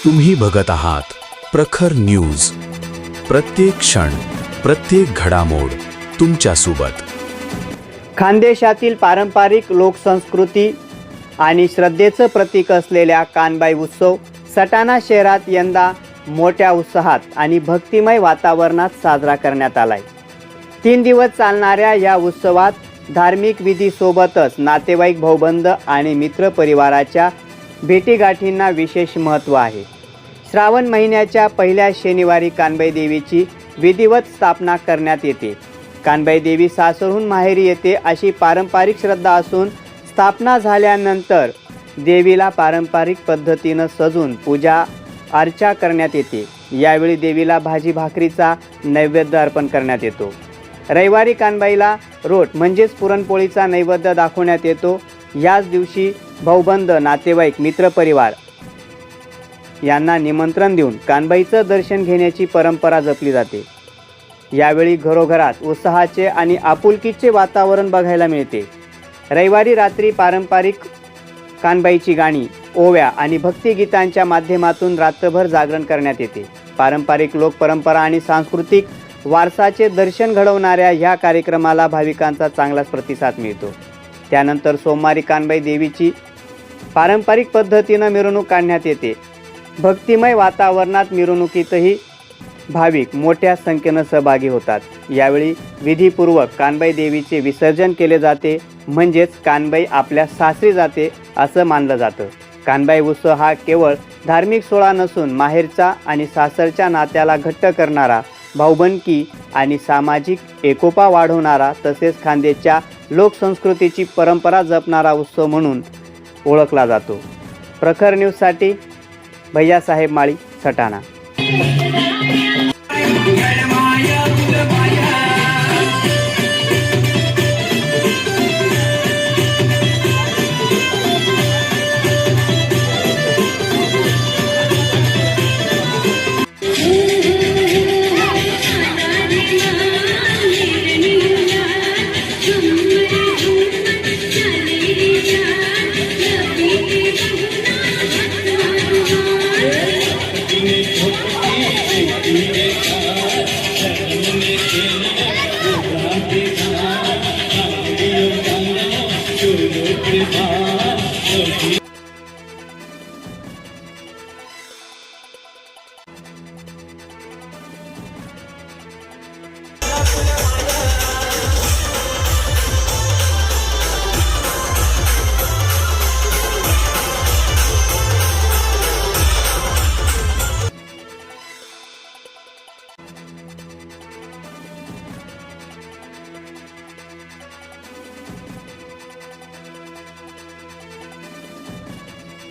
तुम्ही बघत आहात प्रखर न्यूज. प्रत्येक क्षण, प्रत्येक घडामोड तुमच्या सोबत. खानदेशातील पारंपरिक लोकसंस्कृती आणि श्रद्धेचं प्रतीक असलेल्या कानबाई उत्सव सटाणा शहरात यंदा मोठ्या उत्साहात आणि भक्तिमय वातावरणात साजरा करण्यात आलाय. 3 दिवस चालणाऱ्या या उत्सवात धार्मिक विधीसोबतच नातेवाईक, भाऊबंद आणि मित्रपरिवाराच्या भेटीगाठींना विशेष महत्त्व आहे. श्रावण महिन्याच्या पहिल्या शनिवारी कानबाई देवीची विधिवत स्थापना करण्यात येते. कानबाई देवी सासरहून माहेरी येते अशी पारंपरिक श्रद्धा असून स्थापना झाल्यानंतर देवीला पारंपरिक पद्धतीनं सजून पूजा अर्चा करण्यात येते. यावेळी देवीला भाजी भाकरीचा नैवेद्य अर्पण करण्यात येतो. रविवारी कानबाईला रोट म्हणजेच पुरणपोळीचा नैवेद्य दाखवण्यात येतो. याच दिवशी भाऊबंद, नातेवाईक, मित्रपरिवार यांना निमंत्रण देऊन कानबाईचं दर्शन घेण्याची परंपरा जपली जाते. यावेळी घरोघरात उत्साहाचे आणि आपुलकीचे वातावरण बघायला मिळते. रविवारी रात्री पारंपरिक कानबाईची गाणी, ओव्या आणि भक्तिगीतांच्या माध्यमातून रात्रभर जागरण करण्यात येते. पारंपरिक लोकपरंपरा आणि सांस्कृतिक वारसाचे दर्शन घडवणाऱ्या ह्या कार्यक्रमाला भाविकांचा चांगलाच प्रतिसाद मिळतो. त्यानंतर सोमवारी कानबाई देवीची पारंपरिक पद्धतीनं मिरवणूक काढण्यात येते. भक्तिमय वातावरणात मिरवणुकीतही भाविक मोठ्या संख्येनं सहभागी होतात. यावेळी विधीपूर्वक कानबाई देवीचे विसर्जन केले जाते, म्हणजेच कानबाई आपल्या सासरी जाते असं मानलं जातं. कानबाई उत्सव हा केवळ धार्मिक सोहळा नसून माहेरचा आणि सासरच्या नात्याला घट्ट करणारा, भाऊबंदकी आणि सामाजिक एकोपा वाढवणारा, तसेच खानदेशच्या लोकसंस्कृतीची परंपरा जपणारा उत्सव म्हणून ओळखला जातो. प्रखर न्यूजसाठी भैयासाहेब माळी, सटाणा. Thank you.